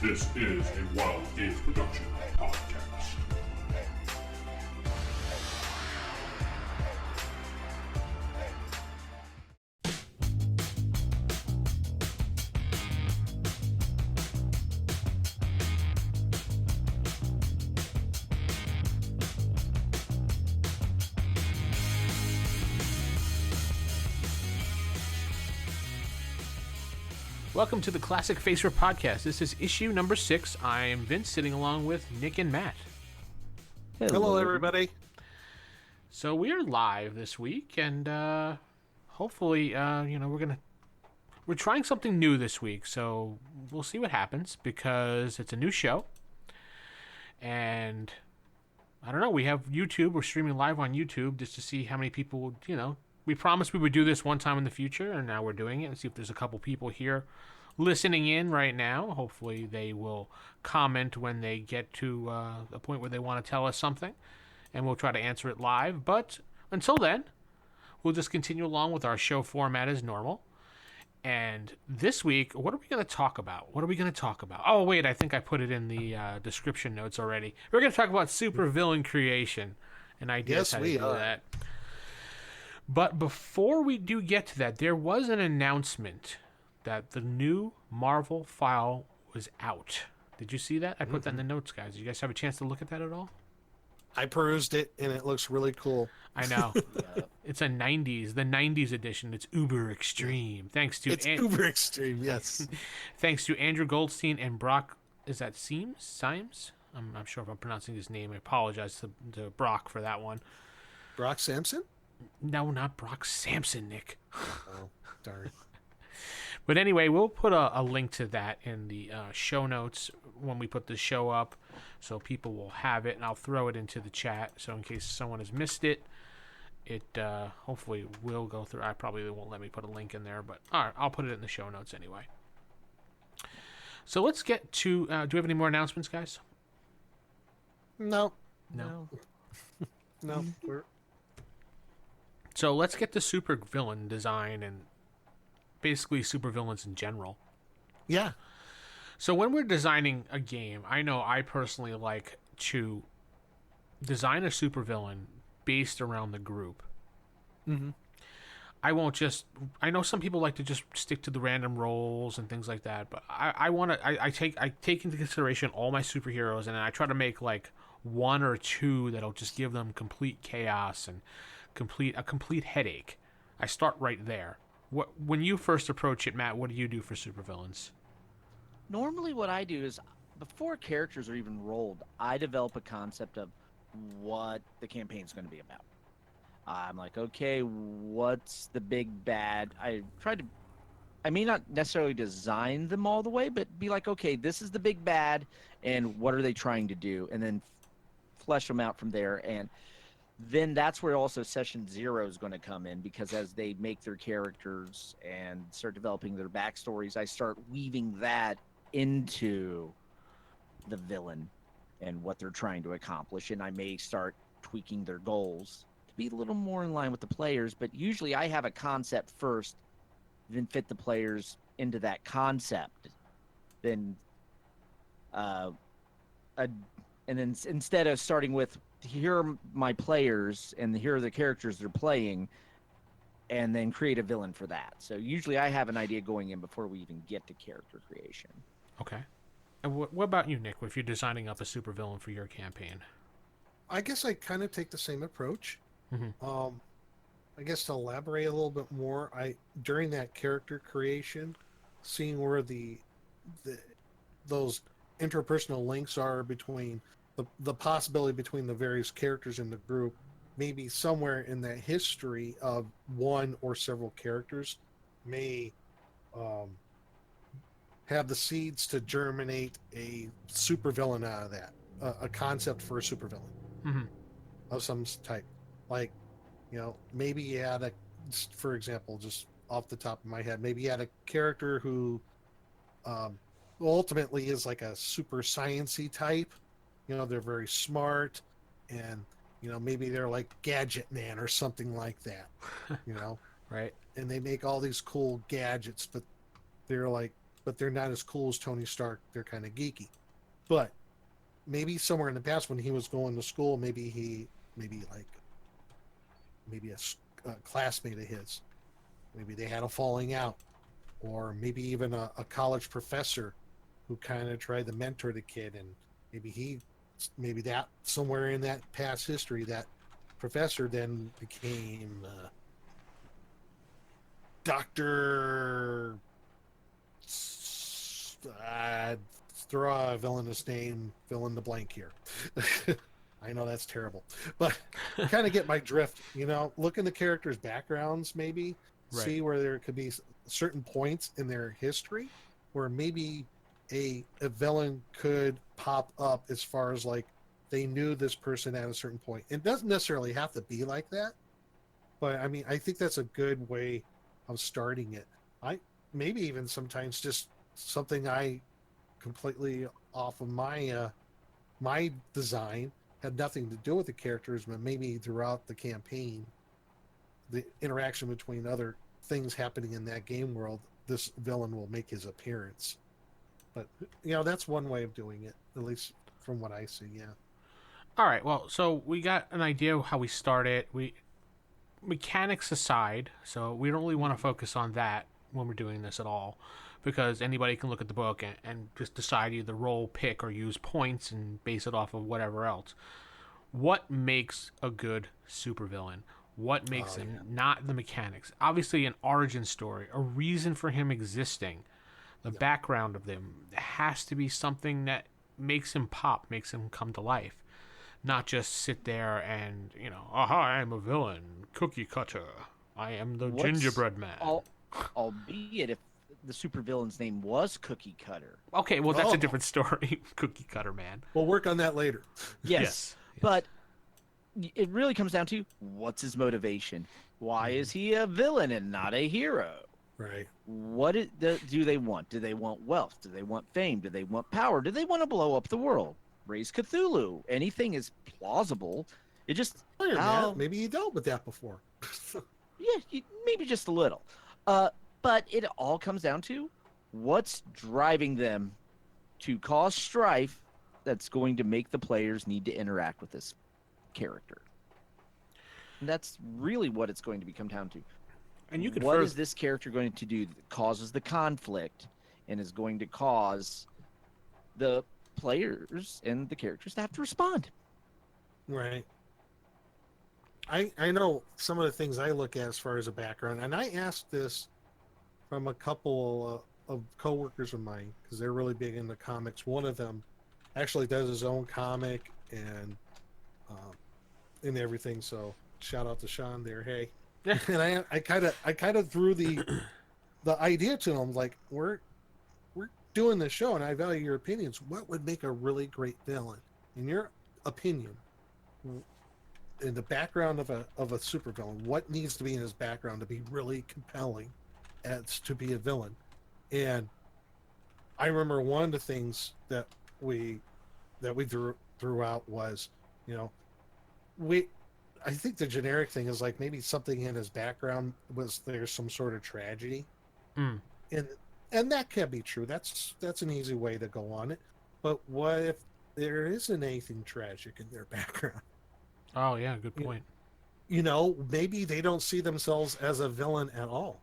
This is a Wild Games Production podcast. Welcome to the Classic FASERIP podcast. This is issue number 6. I am Vince, sitting along with Nick and Matt. Hello, everybody. So we are live this week, and hopefully, we're trying something new this week. So we'll see what happens because it's a new show, and I don't know. We have YouTube. We're streaming live on YouTube just to see how many people. We promised we would do this one time in the future, and now we're doing it. And see if there's a couple people here listening in right now. Hopefully they will comment when they get to a point where they want to tell us something, and we'll try to answer it live. But until then, we'll just continue along with our show format as normal. And this week, what are we going to talk about? Oh, wait, I think I put it in the description notes already. We're going to talk about supervillain creation and ideas how to do that. But before we do get to that, there was an announcement that the new Marvel file was out. Did you see that? I put that in the notes, guys. Did you guys have a chance to look at that at all? I perused it, and it looks really cool. I know. It's the 90s edition. It's uber extreme. It's uber extreme, yes. Thanks to Andrew Goldstein and Brock, is that Symes? I'm not sure if I'm pronouncing his name. I apologize to Brock for that one. Brock Sampson? No, not Brock Sampson, Nick. Oh, darn. But anyway, we'll put a link to that in the show notes when we put the show up, so people will have it, and I'll throw it into the chat, so in case someone has missed it, it hopefully will go through. I probably won't let me put a link in there, but all right, I'll put it in the show notes anyway. So let's get to, do we have any more announcements, guys? No. So let's get to supervillain design and basically supervillains in general. Yeah. So when we're designing a game, I know I personally like to design a supervillain based around the group. Mm-hmm. I know some people like to just stick to the random roles and things like that, but I take into consideration all my superheroes, and I try to make like one or two that'll just give them complete chaos and a complete headache. I start right there. When you first approach it, Matt, what do you do for supervillains? Normally what I do is, before characters are even rolled, I develop a concept of what the campaign's going to be about. I'm like, okay, what's the big bad? I may not necessarily design them all the way, but be like, okay, this is the big bad, and what are they trying to do? And then flesh them out from there. And then that's where also session 0 is going to come in, because as they make their characters and start developing their backstories, I start weaving that into the villain and what they're trying to accomplish, and I may start tweaking their goals to be a little more in line with the players. But usually I have a concept first, then fit the players into that concept, then and then instead of starting with, here are my players and here are the characters they're playing, and then create a villain for that. So usually I have an idea going in before we even get to character creation. Okay. And what about you, Nick, if you're designing up a supervillain for your campaign? I guess I kind of take the same approach. Mm-hmm. I guess to elaborate a little bit more, during that character creation, seeing where those interpersonal links are between the possibility between the various characters in the group, maybe somewhere in that history of one or several characters may have the seeds to germinate a supervillain out of that, a concept for a supervillain of some type. Like, maybe you had for example, just off the top of my head, maybe you had a character who ultimately is like a super science-y type. They're very smart, and maybe they're like Gadget Man or something like that. Right. And they make all these cool gadgets, but they're like but they're not as cool as Tony Stark. They're kind of geeky. But maybe somewhere in the past when he was going to school, maybe a classmate of his, maybe they had a falling out, or maybe even a college professor who kind of tried to mentor the kid, and maybe that somewhere in that past history, that professor then became Dr. Throw a villainous name, fill in the blank here. I know that's terrible, but kind of get my drift. Look in the characters' backgrounds, maybe see where there could be certain points in their history where maybe a villain could pop up, as far as like they knew this person at a certain point. It doesn't necessarily have to be like that, but I mean, I think that's a good way of starting it. Maybe even sometimes just something I completely off of my design, had nothing to do with the characters, but maybe throughout the campaign, the interaction between other things happening in that game world, this villain will make his appearance. But that's one way of doing it, at least from what I see. Yeah. All right. Well, so we got an idea of how we start it. Mechanics aside, so we don't really want to focus on that when we're doing this at all, because anybody can look at the book and just decide either roll, pick, or use points and base it off of whatever else. What makes a good supervillain? What makes him not the mechanics? Obviously, an origin story, a reason for him existing, the background of them. Has to be something that makes him pop, makes him come to life. Not just sit there and, aha, I am a villain, cookie cutter. I am the gingerbread man. Albeit if the supervillain's name was Cookie Cutter. Okay, well, that's a different story. Cookie cutter man. We'll work on that later. Yes. But it really comes down to, what's his motivation? Why is he a villain and not a hero? Right. What do they want? Do they want wealth? Do they want fame? Do they want power? Do they want to blow up the world? Raise Cthulhu? Anything is plausible. It just... Maybe you dealt with that before. Yeah, maybe just a little. But it all comes down to, what's driving them to cause strife that's going to make the players need to interact with this character. And that's really what it's going to come down to. And you could what is this character going to do that causes the conflict and is going to cause the players and the characters to have to respond? Right. I know some of the things I look at as far as a background, and I asked this from a couple of coworkers of mine, because they're really big into comics. One of them actually does his own comic and everything. So shout out to Sean there. Hey, and I kind of threw the idea to him, like, we're doing this show, and I value your opinions. What would make a really great villain, in your opinion? In the background of a supervillain, what needs to be in his background to be really compelling as to be a villain? And I remember one of the things that we threw out was, I think the generic thing is like maybe something in his background was there's some sort of tragedy, and that can be true. That's an easy way to go on it. But what if there isn't anything tragic in their background? Oh, yeah, good point. Maybe they don't see themselves as a villain at all.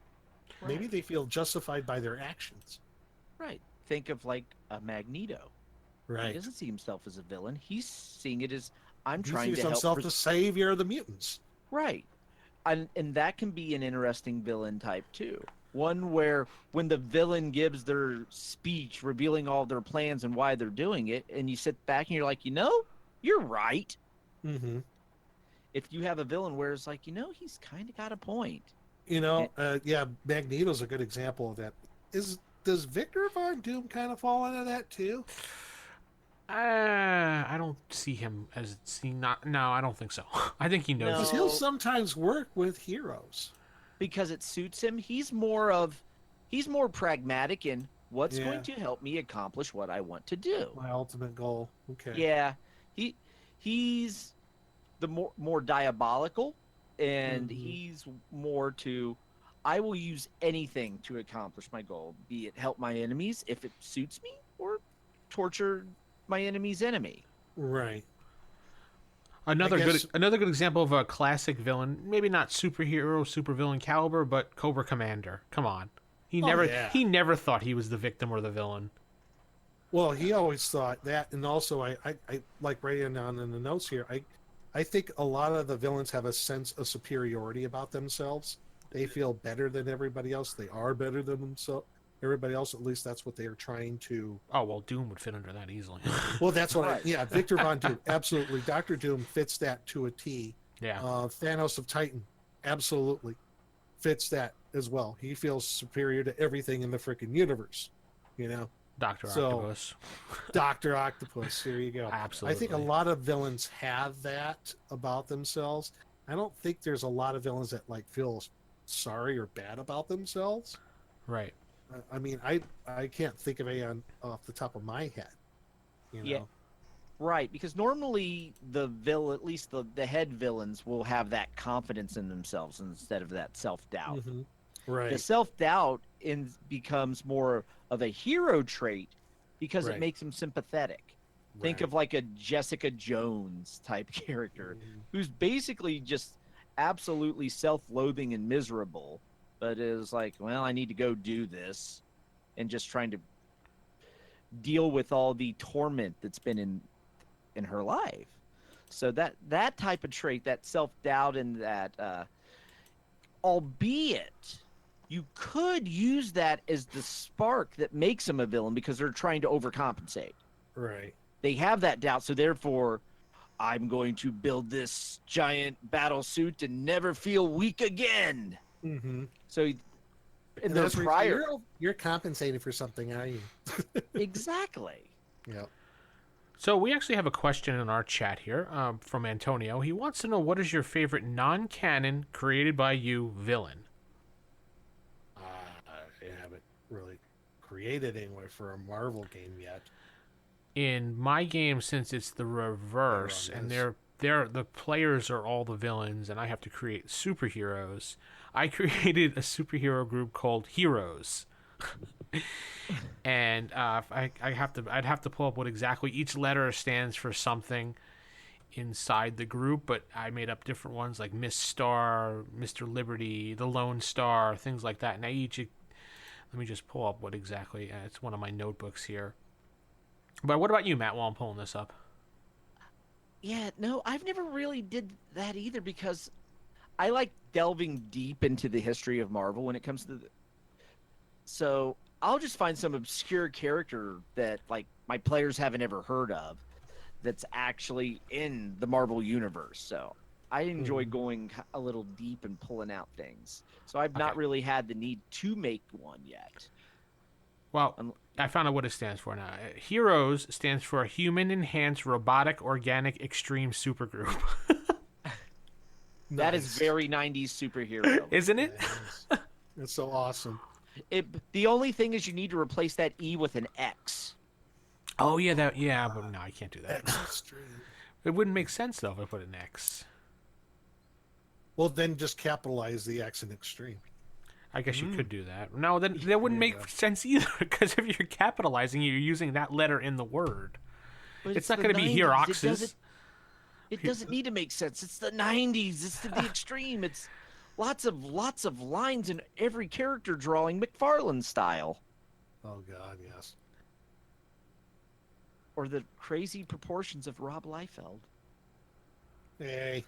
Right. Maybe they feel justified by their actions. Right. Think of like a Magneto. Right. He doesn't see himself as a villain. He's seeing it as, I'm he trying sees to help himself the savior of the mutants. Right. And that can be an interesting villain type too. One where when the villain gives their speech revealing all their plans and why they're doing it, and you sit back and you're like, you're right. Mm-hmm. If you have a villain where it's like, he's kind of got a point. Magneto's a good example of that. Does Victor Von Doom kind of fall into that too? I don't see him as No, I don't think so. I think he knows. Because he'll sometimes work with heroes because it suits him. He's more pragmatic in what's going to help me accomplish what I want to do. My ultimate goal. Okay. Yeah, he's the more diabolical, and he's more to, I will use anything to accomplish my goal, be it help my enemies if it suits me, or torture my enemy's enemy. Right. Another guess- good example of a classic villain, maybe not superhero, supervillain caliber, but Cobra Commander. Come on. He never thought he was the victim or the villain. Well, he always thought that, and also I like writing down in the notes here. I think a lot of the villains have a sense of superiority about themselves. They feel better than everybody else. They are better than themselves. Everybody else, at least that's what they are trying to. Oh well, Doom would fit under that easily. Well, that's what Right. yeah, Victor Von Doom, absolutely. Dr. Doom fits that to a T. Yeah. Thanos of Titan, absolutely fits that as well. He feels superior to everything in the freaking universe, you know. Dr. So- Octopus. Dr. Octopus, here you go. Absolutely. I think a lot of villains have that about themselves. I don't think there's a lot of villains that like feel sorry or bad about themselves. Right. I mean, I can't think of any off the top of my head. You know? Yeah. Right, because normally the villain, at least the head villains, will have that confidence in themselves instead of that self-doubt. Mhm. Right. The self-doubt becomes more of a hero trait because Right. it makes him sympathetic. Think Right. of like a Jessica Jones type character Mhm. who's basically just absolutely self-loathing and miserable, but is like, well, I need to go do this, and just trying to deal with all the torment that's been in her life. So that type of trait, that self-doubt, and that albeit you could use that as the spark that makes them a villain because they're trying to overcompensate. Right. They have that doubt, so therefore I'm going to build this giant battle suit and never feel weak again. Mm-hmm. So in And their that's where prior you're compensating for something, are you? exactly. Yeah. So we actually have a question in our chat here from Antonio. He wants to know, what is your favorite non-canon created by you villain? I haven't really created anyway for a Marvel game yet. In my game, since it's the reverse, They're on and this. they're the players are all the villains, and I have to create superheroes. I created a superhero group called Heroes, and I'd have to pull up what exactly each letter stands for something inside the group, but I made up different ones like Miss Star, Mr. Liberty, the Lone Star, things like that. Now let me just pull up what exactly. It's one of my notebooks here. But what about you, Matt, while I'm pulling this up? Yeah, no, I've never really did that either because I like delving deep into the history of Marvel when it comes to so I'll just find some obscure character that like my players haven't ever heard of that's actually in the Marvel universe. So I enjoy going a little deep and pulling out things. So I've not Okay. really had the need to make one yet. Well, I found out what it stands for now. Heroes stands for Human Enhanced Robotic Organic Extreme Supergroup. That is Nice. very 90s superhero. Isn't it? Nice. It's so awesome. The only thing is you need to replace that E with an X. Oh, yeah, but no, I can't do that. Extreme. It wouldn't make sense, though, if I put an X. Well, then just capitalize the X in extreme. I guess you could do that. No, then that wouldn't make sense either, because if you're capitalizing, you're using that letter in the word. But It's not the going to be 90s. Heroxes. It doesn't need to make sense. It's the 90s. It's the extreme. It's lots of lines in every character drawing, McFarlane style, Oh God, yes. or the crazy proportions of Rob Liefeld. Hey.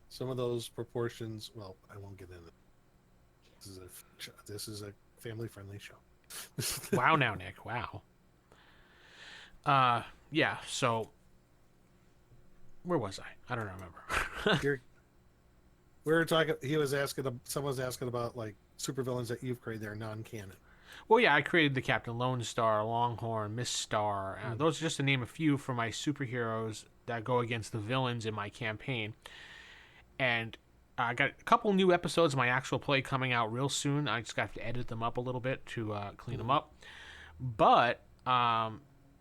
Some of those proportions. Well, I won't get into. This is a family-friendly show. Wow, now, Nick. Wow. Yeah, so where was I? I don't remember. We were talking. Someone was asking about like supervillains that you've created. They're non-canon. Well, yeah, I created the Captain Lone Star, Longhorn, Miss Star. Those are just to name a few for my superheroes that go against the villains in my campaign. And I got a couple new episodes of my actual play coming out real soon. I just got to edit them up a little bit to clean them up. But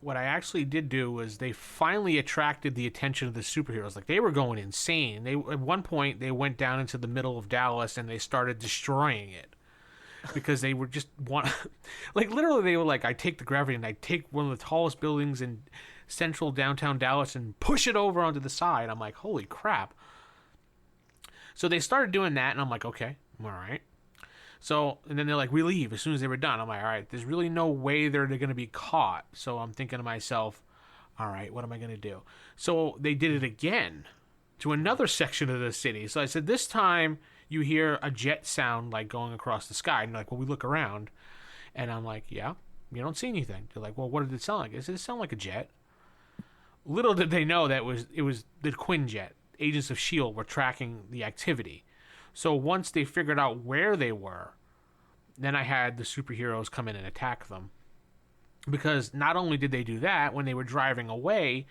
what I actually did do was they finally attracted the attention of the superheroes. Like, they were going insane. They at one point they went down into the middle of Dallas and they started destroying it because they were just like, literally they were like, I take the gravity and I take one of the tallest buildings in central downtown Dallas and push it over onto the side. I'm like, holy crap. So they started doing that, and I'm like, okay, I'm all right. So, and then they're like, we leave as soon as they were done. I'm like, all right, there's really no way they're going to be caught. So I'm thinking to myself, all right, what am I going to do? So they did it again to another section of the city. So I said, this time you hear a jet sound like going across the sky. And they're like, well, we look around. And I'm like, yeah, you don't see anything. They're like, well, what did it sound like? I said, it sounded like a jet. Little did they know that it was the Quinjet. Agents of S.H.I.E.L.D. were tracking the activity. So once they figured out where they were, then I had the superheroes come in and attack them. Because not only did they do that, when they were driving away,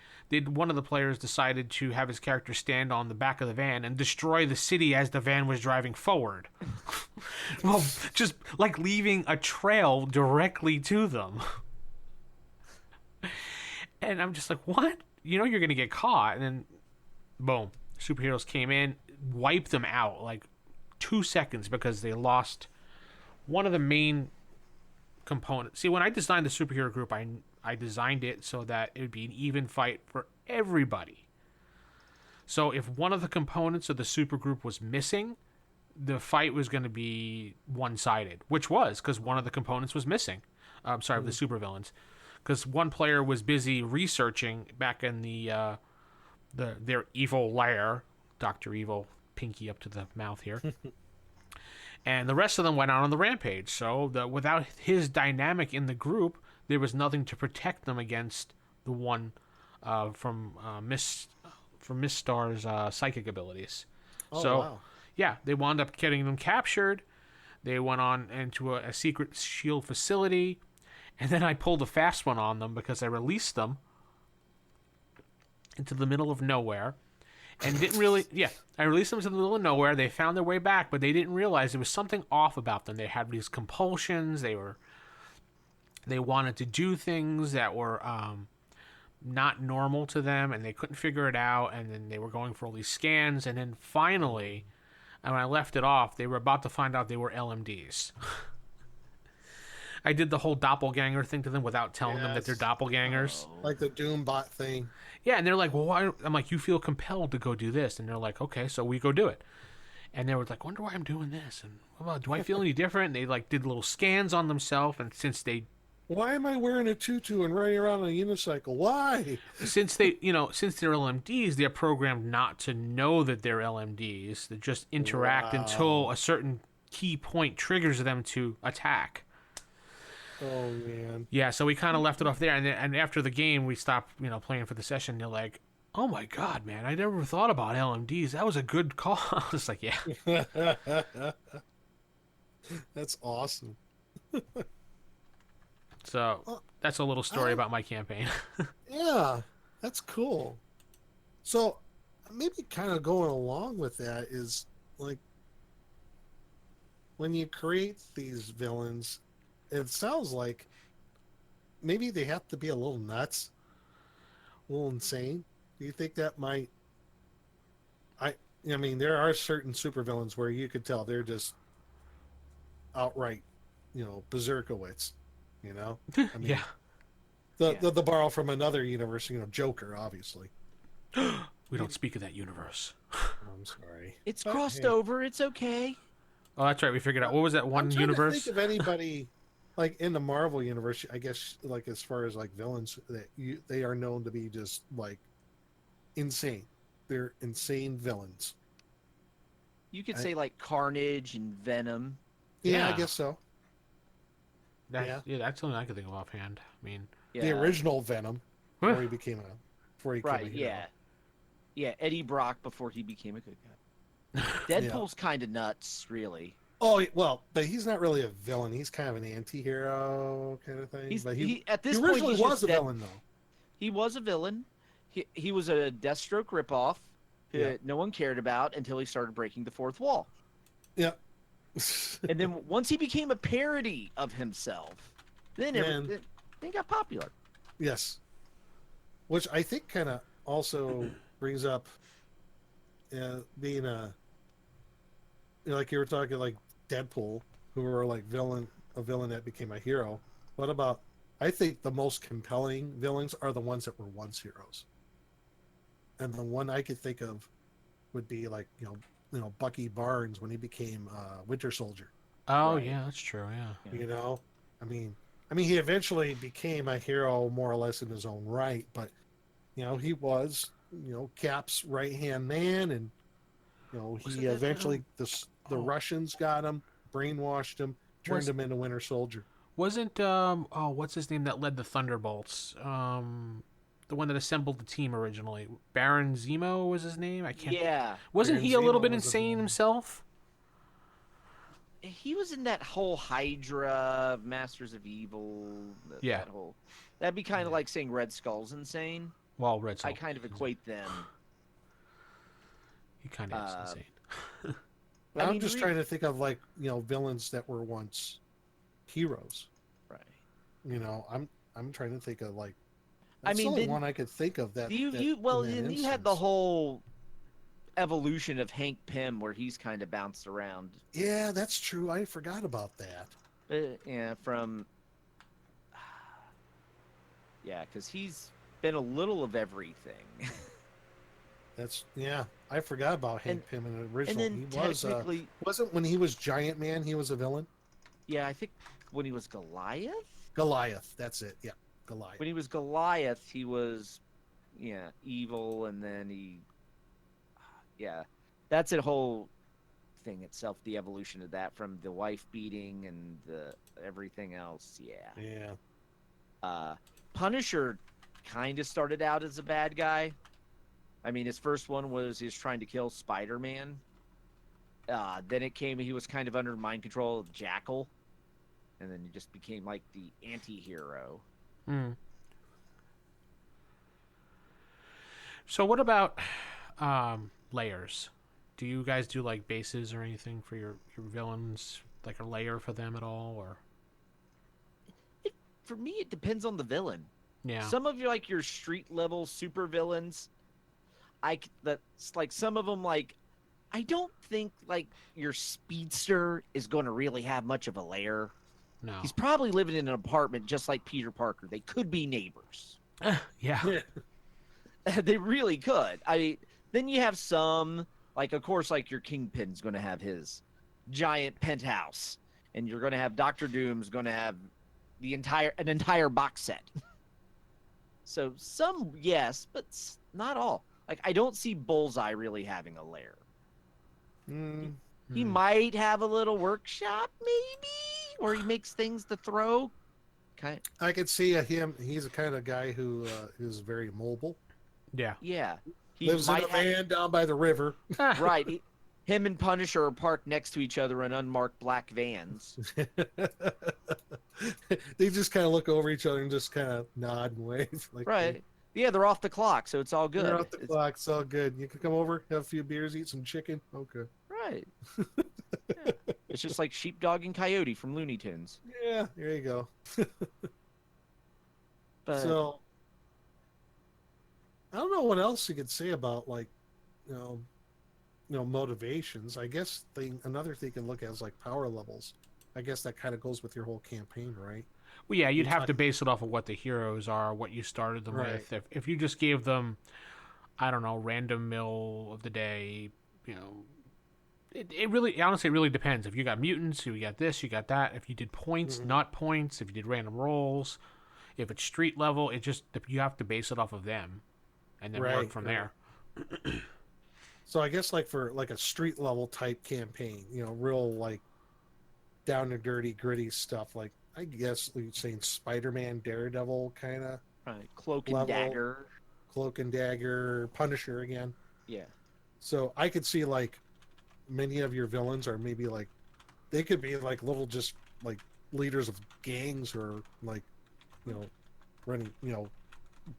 one of the players decided to have his character stand on the back of the van and destroy the city as the van was driving forward. Well, just like leaving a trail directly to them. And I'm just like, what? You know you're going to get caught. And then, boom, superheroes came in, wiped them out like 2 seconds because they lost one of the main components. See, when I designed the superhero group, I designed it so that it would be an even fight for everybody. So if one of the components of the super group was missing, the fight was going to be one-sided, which was because one of the components was missing. I'm sorry, the supervillains. Because one player was busy researching back in their evil lair, Dr. Evil, pinky up to the mouth here. And the rest of them went out on the rampage. So without his dynamic in the group, there was nothing to protect them against the one from Miss Star's psychic abilities. Oh, so, wow. yeah, they wound up getting them captured. They went on into a secret S.H.I.E.L.D. facility. And then I pulled a fast one on them because I released them into the middle of nowhere. And didn't really, I released them to the middle of nowhere. They found their way back, but they didn't realize there was something off about them. They had these compulsions. They wanted to do things that were not normal to them, and they couldn't figure it out. And then they were going for all these scans. And then finally, when I left it off, they were about to find out they were LMDs. I did the whole doppelganger thing to them without telling them that they're doppelgangers. Like the Doombot thing. Yeah, and they're like, well, why? I'm like, you feel compelled to go do this. And they're like, okay, so we go do it. And they were like, wonder why I'm doing this. And well, do I feel any different? And they like did little scans on themselves. And since they... Why am I wearing a tutu and riding around on a unicycle? Why? Since they're LMDs, they're programmed not to know that they're LMDs. They just interact until a certain key point triggers them to attack. Oh, man. Yeah, so we kind of left it off there. And after the game, we stopped, playing for the session. They're like, oh, my God, man, I never thought about LMDs. That was a good call. I was like, yeah. That's awesome. So that's a little story about my campaign. Yeah, that's cool. So maybe kind of going along with that is, like, when you create these villains... It sounds like maybe they have to be a little nuts, a little insane. Do you think that might... I mean, there are certain supervillains where you could tell they're just outright, berserkowitz, I mean, Yeah. The borrow from another universe, Joker, obviously. We don't speak of that universe. I'm sorry. It's crossed over. It's okay. Oh, that's right. We figured out. What was that one I'm trying universe? to think of anybody... Like in the Marvel universe, I guess, like as far as like villains, they are known to be just like insane. They're insane villains. You could say like Carnage and Venom. Yeah, I guess so. Yeah, that's something I could think of offhand. I mean, the original Venom before he became a hero. Yeah, Eddie Brock before he became a good guy. Deadpool's kind of nuts, really. Oh, well, but he's not really a villain. He's kind of an anti-hero kind of thing. He at this point, he was a villain, villain, though. He was a villain. He was a Deathstroke ripoff that no one cared about until he started breaking the fourth wall. Yeah. And then once he became a parody of himself, then everything got popular. Yes. which I think kind of also brings up being like you were talking like Deadpool, who were like a villain that became a hero. What about? I think the most compelling villains are the ones that were once heroes, and the one I could think of would be like Bucky Barnes when he became Winter Soldier. Oh Right. yeah, that's true. Yeah. You know, I mean, he eventually became a hero more or less in his own right, but he was Cap's right hand man, and Wasn't he that eventually the Oh. Russians got him, brainwashed him, turned Was him into Winter Soldier. wasn't what's his name that led the Thunderbolts? The one that assembled the team originally. Baron Zemo was his name. I can't. Yeah, Wasn't Baron he a little Zemo bit was a insane villain. himself? he was in that whole Hydra, Masters of Evil. Yeah. That whole. That'd be kind of like saying Red Skull's insane. Well, Red Skull. I kind of equate them. He kind of is uh, insane. But I I'm mean, just trying to think of like villains that were once heroes. Right. I'm trying to think of like. I That's mean, the only then one I could think of that. You that- you well, in that and you had the instance. whole evolution of Hank Pym where he's kind of bounced around. Yeah, that's true. I forgot about that. Yeah, from yeah, because he's been a little of everything. I forgot about Hank Pym in the And original. then He was technically, wasn't when he was Giant Man. He was a villain. yeah, I think when he was Goliath. Goliath. That's it. Yeah, Goliath. When he was Goliath, he was evil, and then that's a whole thing itself. The evolution of that from the wife beating and the everything else. Yeah. Yeah. Punisher kind of started out as a bad guy. I mean, his first one was he was trying to kill Spider-Man. Then he was kind of under mind control of Jackal. And then he just became like the anti-hero. Hmm. So what about layers? Do you guys do like bases or anything for your villains? Like a layer for them at all, or? For me, it depends on the villain. Yeah. Some of your street level super villains, that's like some of them like I don't think like your speedster is going to really have much of a lair. No. He's probably living in an apartment just like Peter Parker. They could be neighbors. Yeah. They really could. I mean, then you have some like, of course, like your Kingpin's going to have his giant penthouse, and you're going to have Doctor Doom's going to have an entire box set. So some, yes, but not all. Like I don't see Bullseye really having a lair. Mm, He might have a little workshop, maybe, where he makes things to throw. Kind I could see him. He's the kind of guy who is very mobile. Yeah. yeah. He Lives in might a van down by the river. right. Him and Punisher are parked next to each other in unmarked black vans. They just kind of look over each other and just kind of nod and wave. Like, Right. Yeah, they're off the clock, so it's all good. They're off the It's- clock. It's all good. You can come over, have a few beers, eat some chicken. Okay. Right. Yeah. It's just like Sheepdog and Coyote from Looney Tunes. Yeah, there you go. But So I don't know what else you could say about motivations. I guess another thing you can look at is like power levels. I guess that kind of goes with your whole campaign, right? Well, yeah, you'd You have talk- to base it off of what the heroes are, what you started them Right. with. If you just gave them, I don't know, random mill of the day, it really, honestly, it really depends. If you got mutants, you got this, you got that. If you did points, not points, if you did random rolls, if it's street level, you have to base it off of them, and then work Right, from right. there. So I guess like for like a street level type campaign, real like down to dirty, gritty stuff. Like I guess you're saying Spider-Man, Daredevil kind of right. Cloak and level. Dagger. Cloak and Dagger, Punisher again. Yeah. So I could see like many of your villains are maybe like they could be like little just like leaders of gangs or like running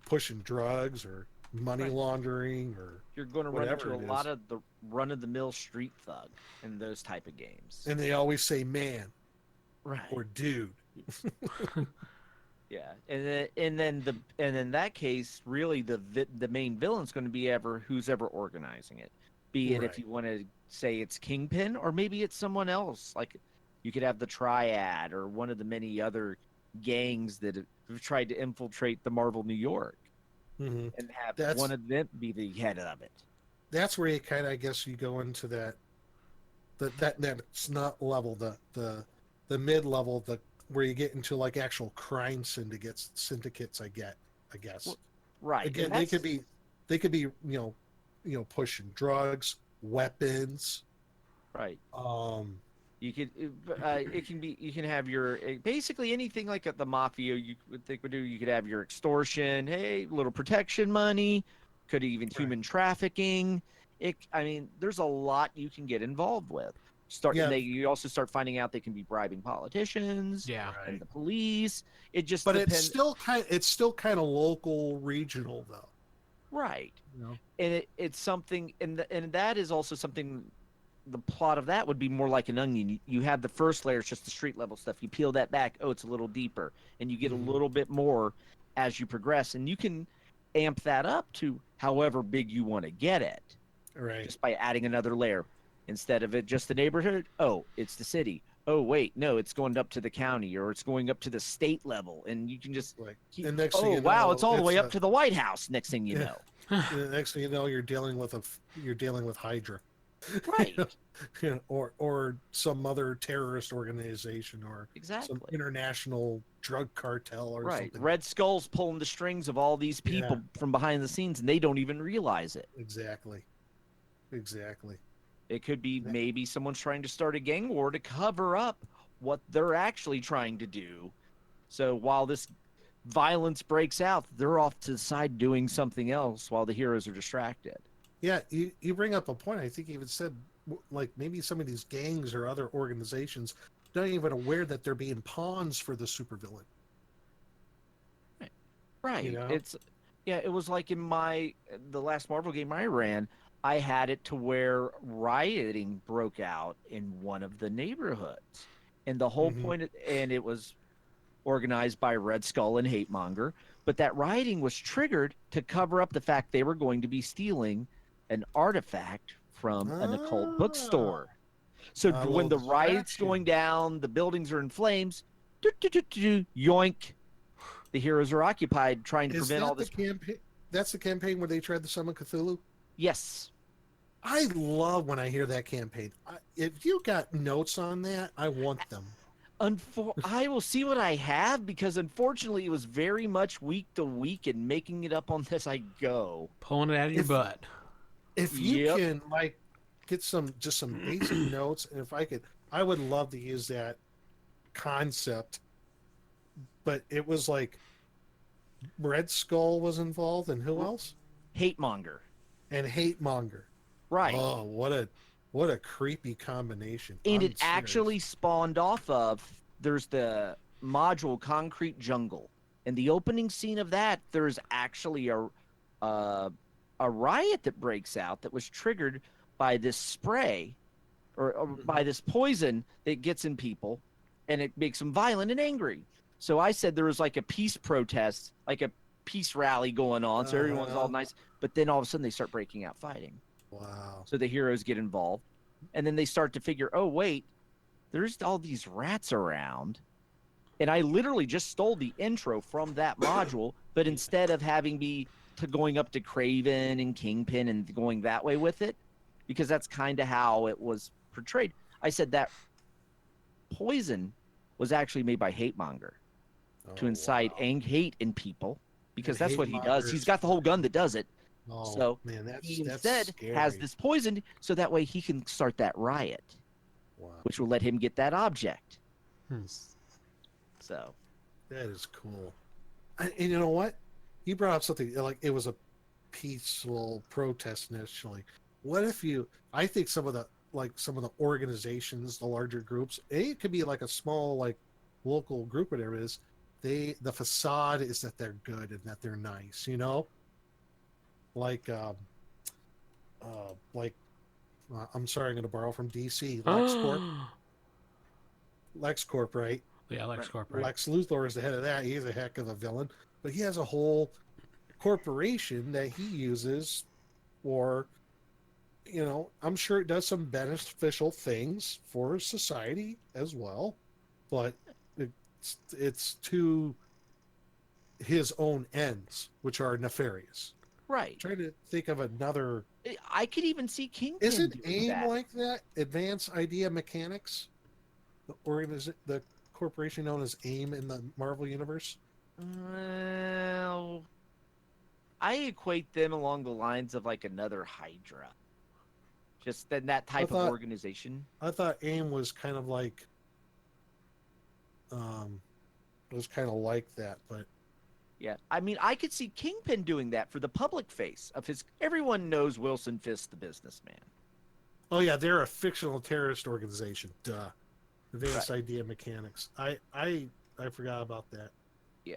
pushing drugs or money Right. laundering or You're going to run Whatever into a it lot is. of the run-of-the-mill street thug in those type of games. and they always say man Right. or dude. Yeah, and in that case, really the main villain's going to be who's ever organizing it. Be it if Right. you want to say it's Kingpin, or maybe it's someone else. Like you could have the Triad or one of the many other gangs that have tried to infiltrate the Marvel New York, Hmm. and have one That's of them be the head of it. that's where you kind of, I guess, you go into that's not level, the mid level, the where you get into like actual crime syndicates. I guess. Well, right, Again, and that's they could be pushing drugs, weapons. right. Um, You could it can be you can have your basically anything like at the mafia you would think would do. You could have your extortion, hey, little protection money, could even Right. human trafficking. I mean, there's a lot you can get involved with. And yeah, you also start finding out they can be bribing politicians Yeah. right. and the police. It just But depends, it's still kind of local, regional though. right? You know. And it's something, and that is also something. The plot of that would be more like an onion. You have the first layer, it's just the street level stuff. You peel that back, oh, it's a little deeper, and you get Mhm. a little bit more as you progress, and you can amp that up to however big you want to get it, Right. just by adding another layer. Instead of it just the neighborhood, oh, it's the city. Oh, wait, no, it's going up to the county, or it's going up to the state level, and you can just Right. keep. And next thing Oh, you wow, it's know, all the way up to the White House. Next thing you yeah. know, The next thing you know, you're dealing with Hydra. right? Or some other terrorist organization, or some Exactly. international drug cartel or Right. something. Red Skull's pulling the strings of all these people Yeah. from behind the scenes, and they don't even realize it. Exactly. Exactly. It could be That- maybe someone's trying to start a gang war to cover up what they're actually trying to do. So while this violence breaks out, they're off to the side doing something else while the heroes are distracted. Yeah, you bring up a point. I think you even said, like, maybe some of these gangs or other organizations not even aware that they're being pawns for the supervillain. Right. You know? It was like in the last Marvel game I ran, I had it to where rioting broke out in one of the neighborhoods. And the whole Mhm. point, and it was organized by Red Skull and Hate Monger, but that rioting was triggered to cover up the fact they were going to be stealing an artifact from an occult bookstore. So A when little the riot's distraction. going down, the buildings are in flames, yoink, the heroes are occupied trying to Is prevent all that the this. campaign? That's the campaign where they tried to summon Cthulhu. Yes. I love when I hear that campaign. If you got notes on that, I want them. I will see what I have because unfortunately it was very much week to week and making it up on this I go. Pulling it out of your If- butt. If you Yep. can like get some basic notes, and if I could, I would love to use that concept. But it was like Red Skull was involved, and who else? Hate Monger. And Hate Monger. Right. Oh, what a creepy combination. And I'm it actually serious. spawned off of there's the module Concrete Jungle. In the opening scene of that, there's actually a riot that breaks out that was triggered by this spray or by this poison that gets in people and it makes them violent and angry. So I said there was like a peace protest, like a peace rally going on. So everyone's all nice. But then all of a sudden they start breaking out fighting. Wow. So the heroes get involved. And then they start to figure, oh, wait, there's all these rats around. And I literally just stole the intro from that module, but instead of having going up to Craven and Kingpin and going that way with it, because that's kind of how it was portrayed. I said that poison was actually made by Hate Monger to incite hate in people, because And that's what he Hate does. He's Monger's- got the whole gun that does it. Oh, So man, He that's instead scary. has this poison so that way he can start that riot, Wow, which will let him get that object. Hmm. So that is cool. And you know what? You brought up something like it was a peaceful protest initially. What if I think some of the organizations, the larger groups, it could be like a small like local group, whatever it is. The facade is that they're good and that they're nice, like I'm sorry, I'm going to borrow from DC. LexCorp, right? Yeah, Lex Right. Corp, right? Lex Luthor is the head of that. He's a heck of a villain, but he has a whole corporation that he uses for, I'm sure it does some beneficial things for society as well, but it's to his own ends, which are nefarious. Right. Trying to think of another. I could even see Kingpin Isn't doing AIM that. like that? Advanced Idea Mechanics, the corporation known as AIM in the Marvel universe. Well, I equate them along the lines of like another Hydra. Just then that type of organization. I thought AIM was kind of like, that, but Yeah. I mean, I could see Kingpin doing that for the public face of his. Everyone knows Wilson Fisk, the businessman. oh yeah, they're a fictional terrorist organization. Duh. Advanced Idea Mechanics. I forgot about that. Yeah.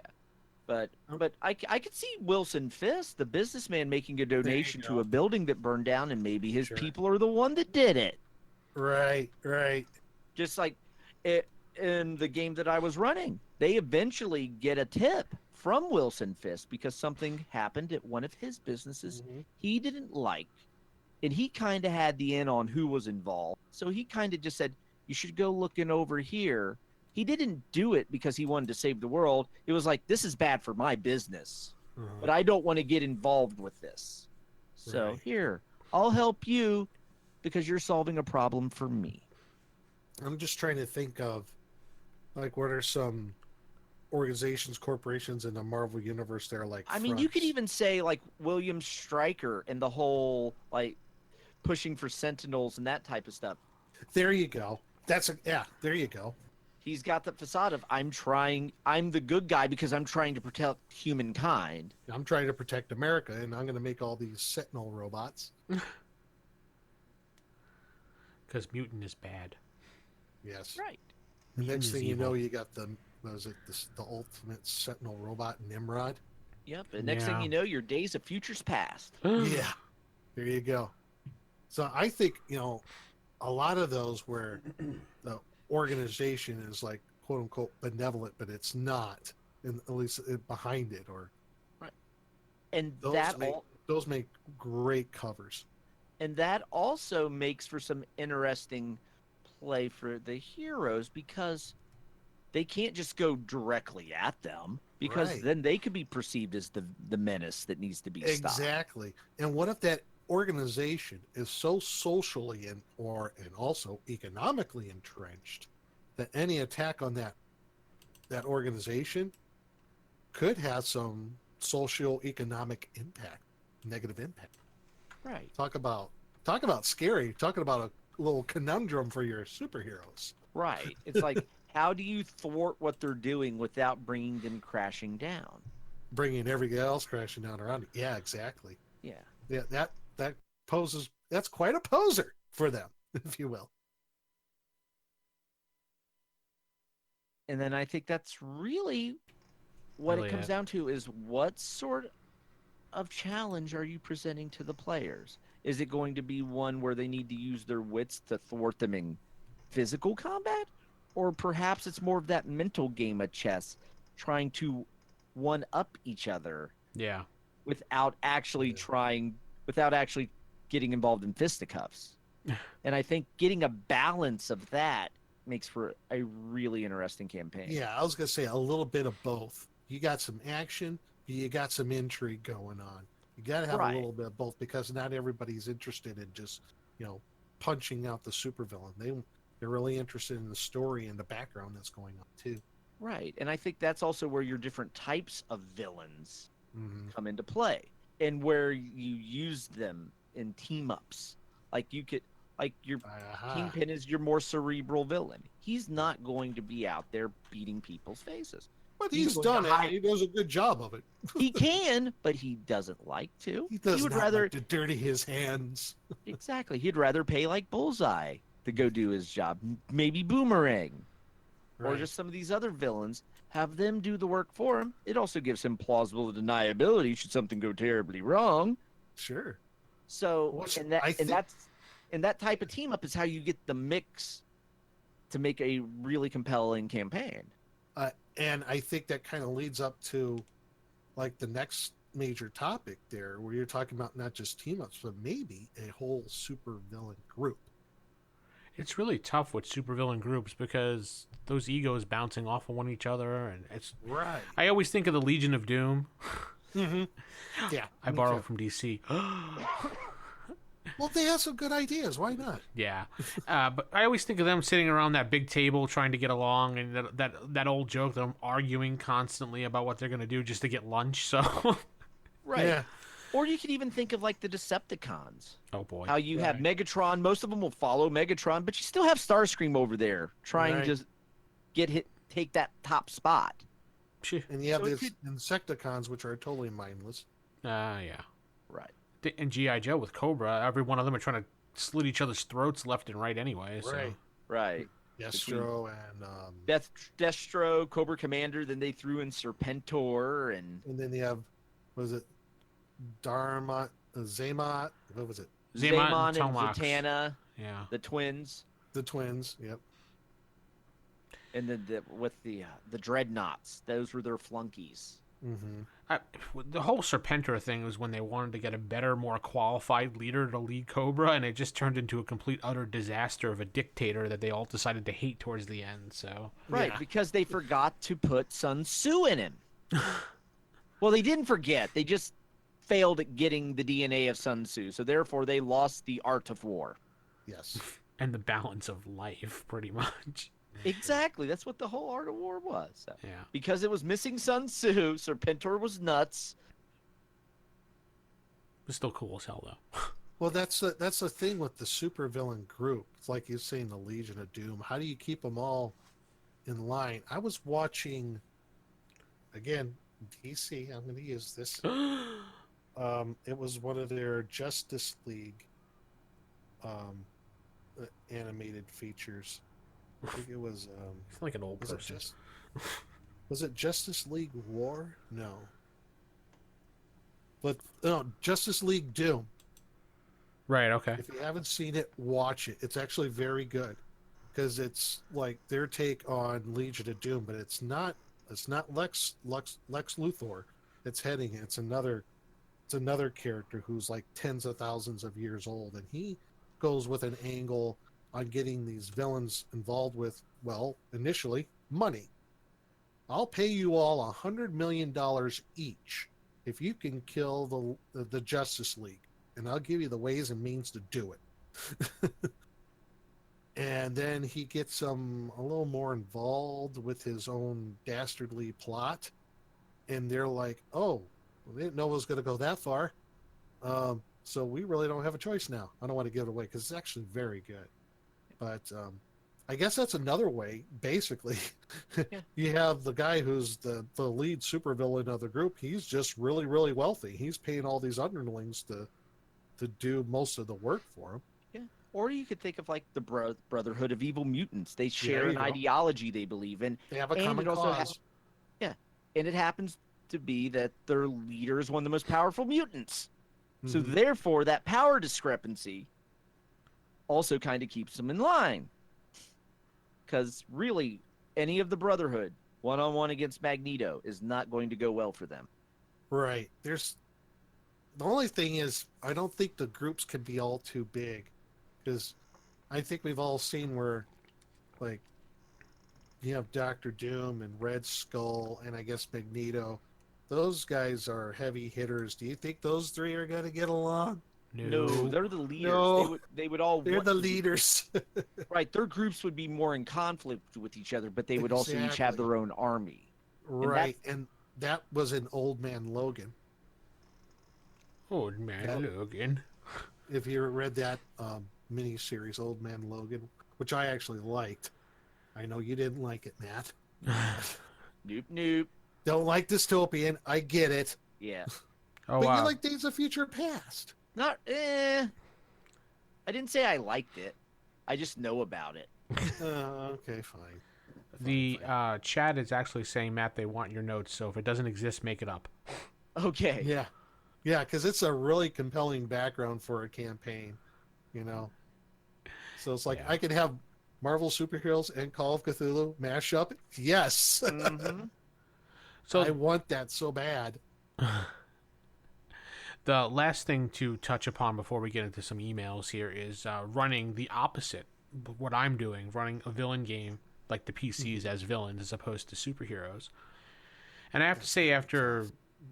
But I could see Wilson Fisk, the businessman, making a donation to a building that burned down, and maybe his people are the one that did it. Right. Just like it, in the game that I was running, they eventually get a tip from Wilson Fisk because something happened at one of his businesses he didn't like. And he kind of had the in on who was involved. So he kind of just said, you should go looking over here. He didn't do it because he wanted to save the world. It was like, this is bad for my business, but I don't want to get involved with this. So here, I'll help you because you're solving a problem for me. I'm just trying to think of, like, what are some organizations, corporations in the Marvel universe that are like. I mean, you could even say like William Stryker and the whole like pushing for Sentinels and that type of stuff. There you go. There you go. He's got the facade of I'm the good guy because I'm trying to protect humankind. I'm trying to protect America, and I'm going to make all these Sentinel robots. Because mutant is bad. Yes. Right. The next thing you evil. know, you got the ultimate Sentinel robot, Nimrod. Yep. And next thing you know, your days of future's past. Yeah. There you go. So I think, a lot of those where the organization is like, quote unquote, benevolent, but it's not, and at least behind it, or right. And those make great covers. And that also makes for some interesting play for the heroes because they can't just go directly at them because then they could be perceived as the menace that needs to be stopped. Exactly. And what if that organization is so socially and also economically entrenched that any attack on that organization could have some socio-economic impact, negative impact. Right. Talk about scary. Talking about a little conundrum for your superheroes. Right. It's like, how do you thwart what they're doing without bringing them crashing down? Bringing everything else crashing down around you. Yeah, exactly. Yeah. Yeah, that's quite a poser for them, if you will. And then I think that's really what it comes down to is what sort of challenge are you presenting to the players? Is it going to be one where they need to use their wits to thwart them in physical combat? Or perhaps it's more of that mental game of chess, trying to one-up each other. Yeah. Without actually getting involved in fisticuffs. And I think getting a balance of that makes for a really interesting campaign. Yeah, I was going to say a little bit of both. You got some action, you got some intrigue going on. You got to have a little bit of both because not everybody's interested in just, punching out the supervillain. They're really interested in the story and the background that's going on too. Right. And I think that's also where your different types of villains come into play and where you use them in team ups. Like your Kingpin is your more cerebral villain. He's not going to be out there beating people's faces. But he's done it. He does a good job of it. He can, but he doesn't like to. He would rather like to dirty his hands. Exactly. He'd rather pay like Bullseye to go do his job. Maybe Boomerang. Right. Or just some of these other villains. Have them do the work for him. It also gives him plausible deniability should something go terribly wrong. Sure. So, and that type of team up is how you get the mix to make a really compelling campaign. And I think that kind of leads up to like the next major topic there, where you're talking about not just team ups, but maybe a whole super villain group. It's really tough with supervillain groups because those egos bouncing off of one each other, and it's. Right. I always think of the Legion of Doom. Mm-hmm. Yeah. I borrowed from DC. Well, they have some good ideas. Why not? Yeah, but I always think of them sitting around that big table trying to get along, and that old joke, them arguing constantly about what they're gonna do just to get lunch. So, Right. Yeah. Or you could even think of like the Decepticons. oh boy, How you have Right. Megatron. Most of them will follow Megatron, but you still have Starscream over there trying Right. to take that top spot. Phew. And you have So it these Insecticons, which are totally mindless. Yeah. Right. And GI Joe with Cobra, every one of them are trying to slit each other's throats left and right anyway. So. Right. Right. Destro and Destro, Cobra Commander. Then they threw in Serpentor and then you have, what was it, Darmot, Zaymot, what was it? Zaymot Zaymon and and Tomox. Zatanna, Yeah. the twins, The twins. Yep. and then with the Dreadnoughts. Those were their flunkies. Mm-hmm. The whole Serpentor thing was when they wanted to get a better, more qualified leader to lead Cobra, and it just turned into a complete, utter disaster of a dictator that they all decided to hate towards the end. So Right, Yeah. because they forgot to put Sun Tzu in him. Well, they didn't forget. They just failed at getting the DNA of Sun Tzu. So therefore, they lost the art of war. Yes. and the balance of life, pretty much. Exactly. That's what the whole art of war was. So, Yeah. because it was missing Sun Tzu, Serpentor was nuts. It's still cool as hell, though. Well, that's the thing with the supervillain group. It's like you're saying, the Legion of Doom. How do you keep them all in line? I was watching, again, DC. I'm going to use this. It was one of their Justice League animated features. I think it was. It's like an old Was person. was it Justice League War? No. But no, Justice League Doom. Right, okay. If you haven't seen it, watch it. It's actually very good because it's like their take on Legion of Doom, but it's not Lex Luthor that's heading it. It's another character who's like tens of thousands of years old, and he goes with an angle on getting these villains involved with, well, initially money. I'll pay you all $100 million each if you can kill the Justice League, and I'll give you the ways and means to do it. And then he gets a little more involved with his own dastardly plot, and they're like, "Oh, we didn't know it was going to go that far, so we really don't have a choice now." I don't want to give it away because it's actually very good, but I guess that's another way. Basically, Yeah. you have the guy who's the lead supervillain of the group. He's just really, really wealthy. He's paying all these underlings to do most of the work for him. Yeah. Or you could think of like the Brotherhood of Evil Mutants. They share there an you go. ideology they believe in. They have a And common it also cause. And it happens to be that their leader is one of the most powerful mutants. So Mhm. therefore, that power discrepancy also kind of keeps them in line. Because really, any of the Brotherhood, one-on-one against Magneto, is not going to go well for them. Right. There's the only thing is I don't think the groups can be all too big, because I think we've all seen where, like, you have Doctor Doom and Red Skull and I guess Magneto. Those guys are heavy hitters. Do you think those three are going to get along? No, they're the leaders. No. They would all They're want the to be- leaders. right. Their groups would be more in conflict with each other, but they would also each have Exactly. their own army. Right. And that was in Old Man Logan. Old man Yeah. Logan. If you read that miniseries, Old Man Logan, which I actually liked. I know you didn't like it, Matt. Nope. Don't like dystopian. I get it. Yeah. Oh, But wow. you like Days of Future Past. Not, I didn't say I liked it. I just know about it. Okay, fine. The chat is actually saying, Matt, they want your notes, so if it doesn't exist, make it up. Okay. Yeah. Yeah, because it's a really compelling background for a campaign, you know? So it's like Yeah. I could have Marvel superheroes and Call of Cthulhu mashup? Yes. Mhm. So I want that so bad. the last thing to touch upon before we get into some emails here is running the opposite of what I'm doing, running a villain game like the PCs as villains as opposed to superheroes. And I have to say, after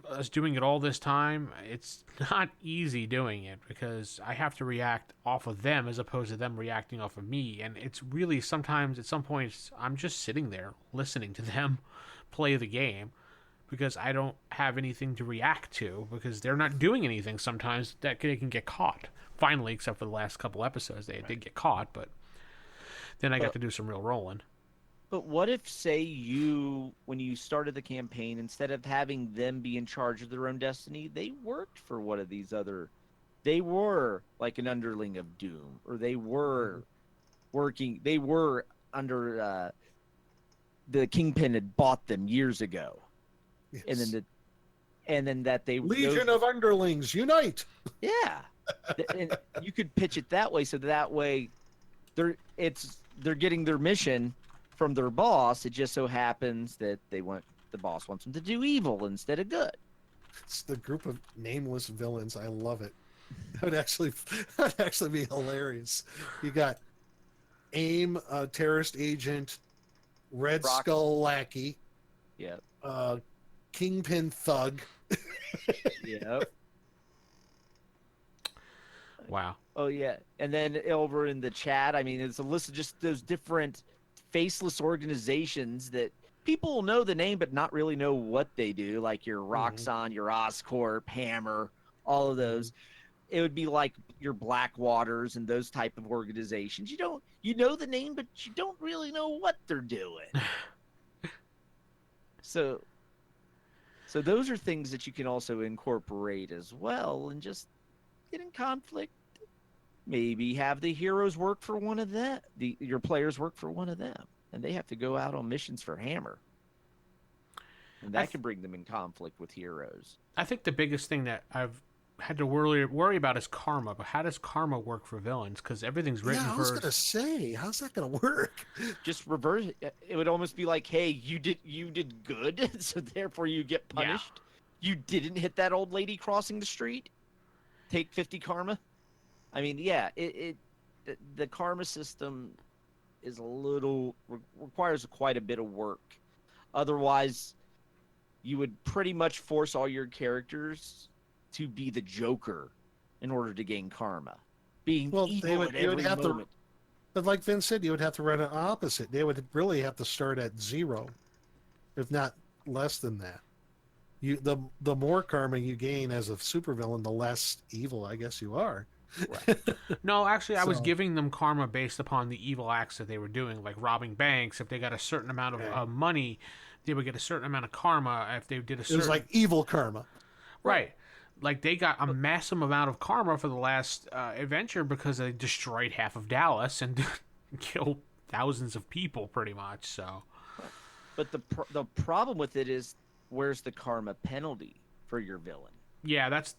us doing it all this time, it's not easy doing it because I have to react off of them as opposed to them reacting off of me. And it's really sometimes, at some points, I'm just sitting there listening to them play the game because I don't have anything to react to because they're not doing anything sometimes that they can get caught. Finally, except for the last couple episodes, they did get caught, but then I got to do some real rolling. But what if, say, when you started the campaign, instead of having them be in charge of their own destiny, they worked for one of these they were like an underling of Doom, or they were under, the Kingpin had bought them years ago. Yes. And then that they Legion of Underlings, unite! Yeah. And you could pitch it that way, so that way they're getting their mission from their boss. It just so happens that the boss wants them to do evil instead of good. It's the group of nameless villains. I love it. That'd actually be hilarious. You got AIM, terrorist agent, Red Skull lackey, Yep. Kingpin thug. Yep. Wow. Oh yeah. And then over in the chat, I mean, it's a list of just those different faceless organizations that people will know the name but not really know what they do, like your Roxxon, your Oscorp, Hammer, all of those. It would be like your Blackwaters and those type of organizations. You know the name, but you don't really know what they're doing. So those are things that you can also incorporate as well and just get in conflict. Maybe have the heroes work for one of them, your players work for one of them, and they have to go out on missions for Hammer. And that can bring them in conflict with heroes. I think the biggest thing that I've had to worry about is karma. But how does karma work for villains? Because everything's written I was gonna say, how's that gonna work? Just reverse it. Would almost be like, hey, you did good, so therefore you get punished. Yeah. You didn't hit that old lady crossing the street. Take 50 karma. I mean, yeah, the karma system is requires quite a bit of work. Otherwise, you would pretty much force all your characters to be the Joker in order to gain karma. Being evil at every moment. But like Vince said, you would have to run it opposite. They would really have to start at 0, if not less than that. The more karma you gain as a supervillain, the less evil I guess you are. Right. No, actually, I was giving them karma based upon the evil acts that they were doing, like robbing banks. If they got a certain amount of money, they would get a certain amount of karma. If they did a certain... It was like evil karma. Right. Like, they got a massive amount of karma for the last adventure because they destroyed half of Dallas and killed thousands of people, pretty much, so... But the problem with it is, where's the karma penalty for your villain? Yeah, that's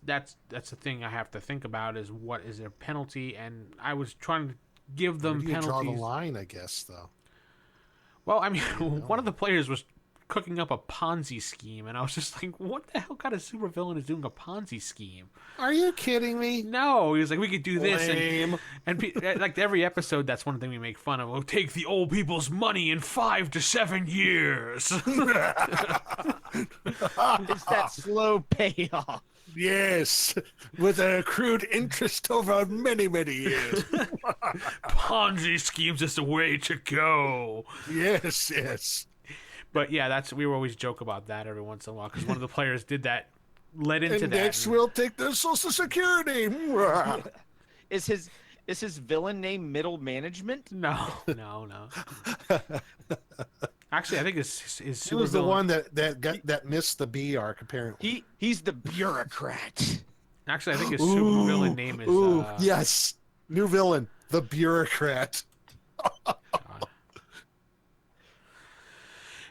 the thing I have to think about is what is their penalty, and I was trying to give them penalties. Draw the line, I guess, though. Well, I mean, one of the players was cooking up a Ponzi scheme, and I was just like, what the hell kind of supervillain is doing a Ponzi scheme? Are you kidding me? No, he was like, we could do this, Lame. and like every episode, that's one thing we make fun of. We'll take the old people's money in 5 to 7 years. It's that slow payoff. Yes, with an accrued interest over many, many years. Ponzi schemes is the way to go. Yes. But yeah, we always joke about that every once in a while because one of the players did that, led into and that. Next, we'll take their Social Security. Is his villain name Middle Management? No. Actually, I think his He was the one that missed the B arc, apparently. He's the bureaucrat. Actually, I think his super villain name is... yes. New villain, the bureaucrat.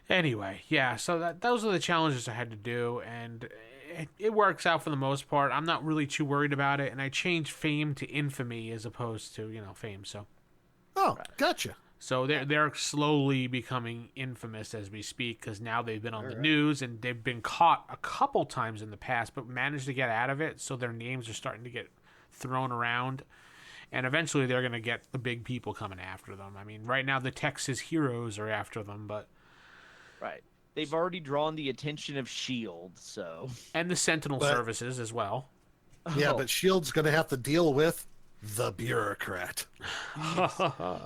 Anyway, yeah, so those are the challenges I had to do, and it works out for the most part. I'm not really too worried about it, and I changed fame to infamy as opposed to, fame, so... Oh, gotcha. So they're slowly becoming infamous as we speak because now they've been on the news and they've been caught a couple times in the past, but managed to get out of it. So their names are starting to get thrown around, and eventually they're going to get the big people coming after them. I mean, right now the Texas Heroes are after them, but Right. They've already drawn the attention of Shield, so and the Sentinel services as well. Yeah, Oh. but Shield's going to have to deal with the bureaucrat.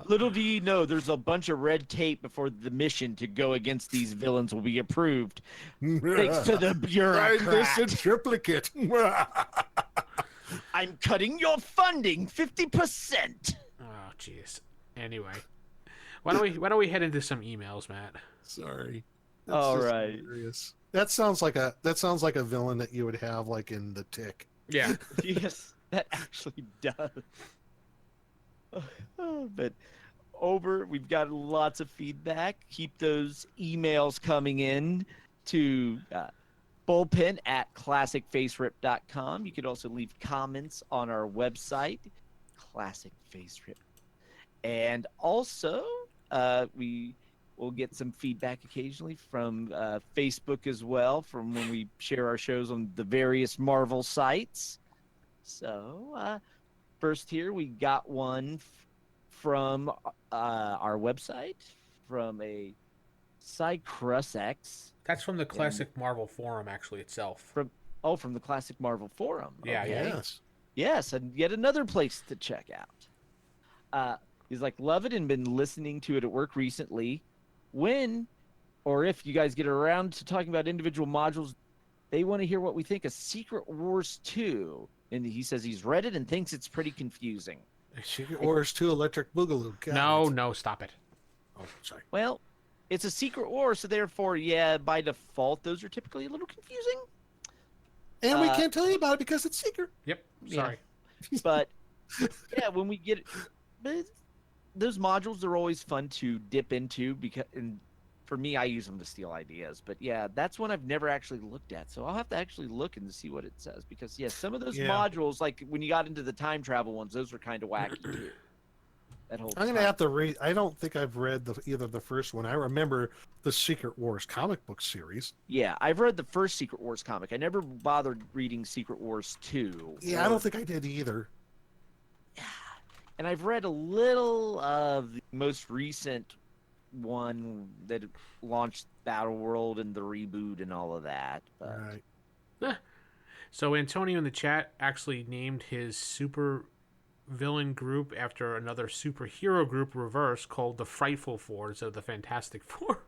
Little do you know, there's a bunch of red tape before the mission to go against these villains will be approved. Thanks to the Find this bureaucrat. in triplicate. I'm cutting your funding 50%. Oh, jeez. Anyway, why don't we head into some emails, Matt? Sorry. All just right. hilarious. That sounds like a villain that you would have like in The Tick. Yeah. Yes, that actually does. But we've got lots of feedback. Keep those emails coming in to bullpen@classicfaserip.com. You could also leave comments on our website, Classic Faserip. And also, we will get some feedback occasionally from Facebook as well, from when we share our shows on the various Marvel sites. So, first here, we got one from our website, from a Cycrusex. That's from the Classic Marvel forum, actually, itself. From the Classic Marvel Forum. Yeah, Okay. Yes. Yes, and yet another place to check out. He's like, love it and been listening to it at work recently. When, or if you guys get around to talking about individual modules, they want to hear what we think of Secret Wars 2. And he says he's read it and thinks it's pretty confusing. Secret Wars 2 Electric Boogaloo. God. No, stop it. Oh, sorry. Well, it's a Secret War, so therefore, yeah, by default, those are typically a little confusing. And we can't tell you about it because it's secret. Yep. Sorry. But yeah, when we get but those modules are always fun to dip into because, and for me, I use them to steal ideas. But yeah, that's one I've never actually looked at, so I'll have to actually look and see what it says because yeah, some of those modules, like when you got into the time travel ones, those were kind of wacky too. That whole I'm gonna have to read. I don't think I've read either the first one. I remember the Secret Wars comic book series. Yeah, I've read the first Secret Wars comic. I never bothered reading Secret Wars 2. Yeah, I don't think I did either. And I've read a little of the most recent one that launched Battle World and the reboot and all of that. But Right. So Antonio in the chat actually named his super villain group after another superhero group reverse called the Frightful Four instead of the Fantastic Four.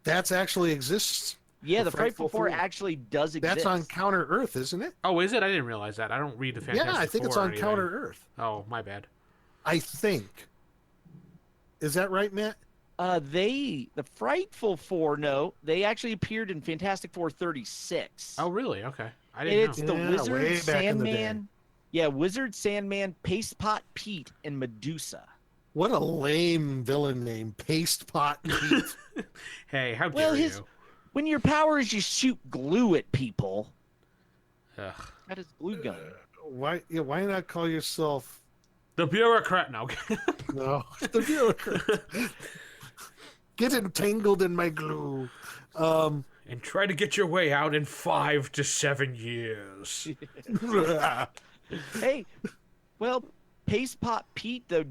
That's actually exists. yeah, the Frightful Frightful Four Four. actually does exist. That's on Counter Earth, isn't it? Oh, is it? I didn't realize that. I don't read the Fantastic Yeah, I think Four it's or on anything. Counter Earth. Oh, my bad. I think. Is that right, Matt? The Frightful Four, no, they actually appeared in Fantastic Four 36. Oh, really? Okay. I didn't It's know. the Yeah, Wizard, way back in the day. Sandman. Yeah, Wizard, Sandman, Pastepot Pete, and Medusa. What a lame villain name, Paste Pot Pete. Hey, how Well, dare you? when your power is you shoot glue at people, Ugh. that is glue gun. Why not call yourself The bureaucrat. No. no the bureaucrat? Get entangled in my glue. And try to get your way out in 5 to 7 years. Hey, well, Pastepot Pete though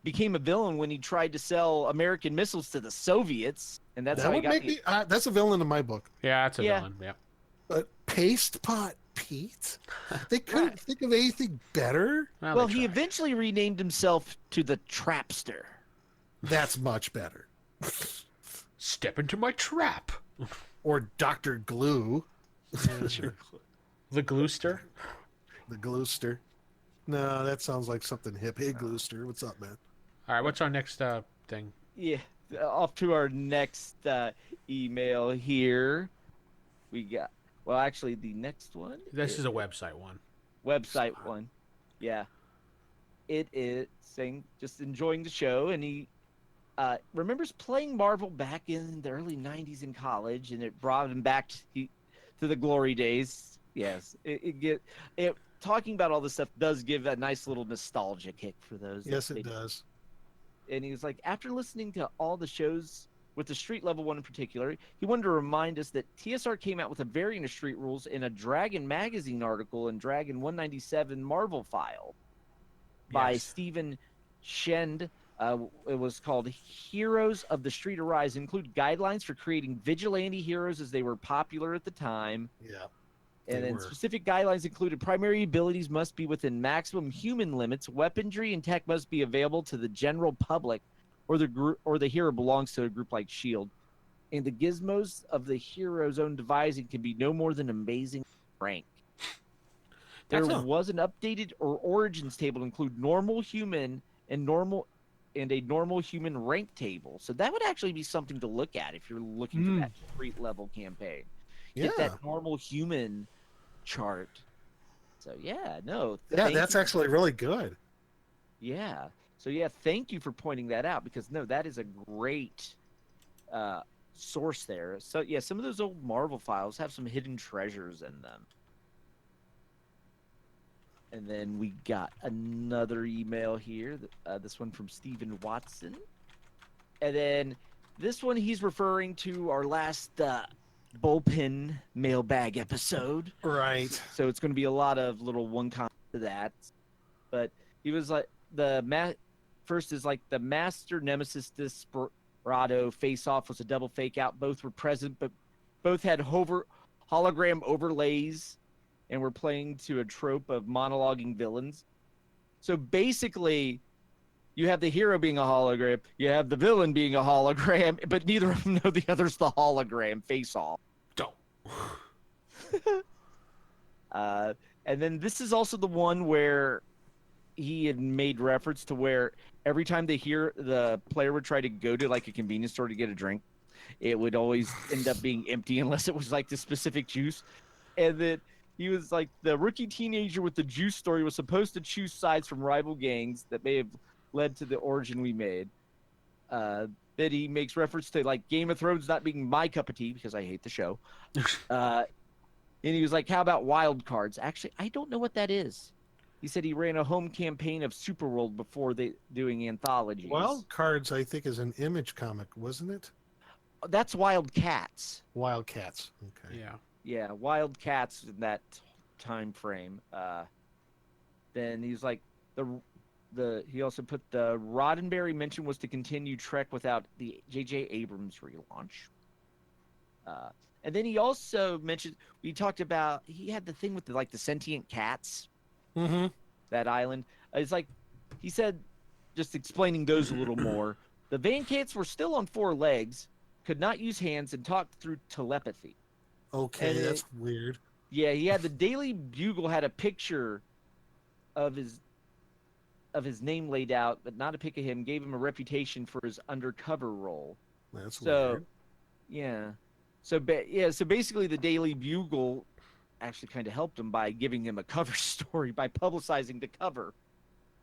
became a villain when he tried to sell American missiles to the Soviets, and that's that how he would got make me. That's a villain in my book. Yeah, that's a Yeah. villain. Yeah. But Paste Pot Pete? They couldn't think of anything better. Well, they he tried. eventually renamed himself to the Trapster. That's much better. Step into my trap. Or Dr. Glue, The Gluester. the Gluester. No, that sounds like something hip. Hey, Gluester, what's up, man? All right, what's our next thing? Yeah, off to our next email here. We got, well, actually, the next one. This is a website one. Website one. Yeah. It is saying, just enjoying the show, and he remembers playing Marvel back in the early 90s in college, and it brought him back to the glory days. Yes. It talking about all this stuff does give a nice little nostalgia kick for those. Yes, it does. and he was like, after listening to all the shows with the street level one in particular, he wanted to remind us that TSR came out with a variant of street rules in a Dragon magazine article in Dragon 197 Marvel file by Yes. Stephen Shend. It was called Heroes of the Street Arise, include guidelines for creating vigilante heroes as they were popular at the time. Yeah. And They then were. specific guidelines included primary abilities must be within maximum human limits, weaponry and tech must be available to the general public, or the hero belongs to a group like Shield. And the gizmos of the hero's own devising can be no more than amazing rank. There was an updated or origins table to include normal human and a normal human rank table. So that would actually be something to look at if you're looking for that street level campaign. Yeah. Get that normal human chart. So yeah, no. Yeah, that's actually really good. Yeah. So yeah, thank you for pointing that out, because no, that is a great source there. So yeah, some of those old Marvel files have some hidden treasures in them. And then we got another email here. This one from Stephen Watson. And then this one, he's referring to our last bullpen mailbag episode. Right. So it's going to be a lot of little one comment to that. But he was like, first is like the Master Nemesis Desperado face-off was a double fake-out. Both were present, but both had hologram overlays and were playing to a trope of monologuing villains. So basically, you have the hero being a hologram, you have the villain being a hologram, but neither of them know the other's the hologram face-off. Don't. And then this is also the one where he had made reference to where every time the player would try to go to like a convenience store to get a drink, it would always end up being empty unless it was like the specific juice. And then he was like, the rookie teenager with the juice story was supposed to choose sides from rival gangs that may have led to the origin we made. That he makes reference to like Game of Thrones not being my cup of tea because I hate the show. And he was like, how about wild cards? Actually, I don't know what that is. He said he ran a home campaign of Superworld before doing anthologies. Wild Cards, I think, is an Image comic, wasn't it? That's Wildcats. Wildcats. Okay. Yeah. Yeah, Wildcats in that time frame. Then he's like he also put the Roddenberry mention was to continue Trek without the J.J. Abrams relaunch. And then he also mentioned he had the thing with the sentient cats. Mm-hmm. That island. It's like he said, just explaining those a little more. The Van Cats were still on 4 legs, could not use hands, and talked through telepathy. Okay, that's weird. Yeah, he had the Daily Bugle had a picture of his name laid out, but not a pic of him. Gave him a reputation for his undercover role. That's weird. Yeah. So basically, the Daily Bugle actually kind of helped him by giving him a cover story by publicizing the cover.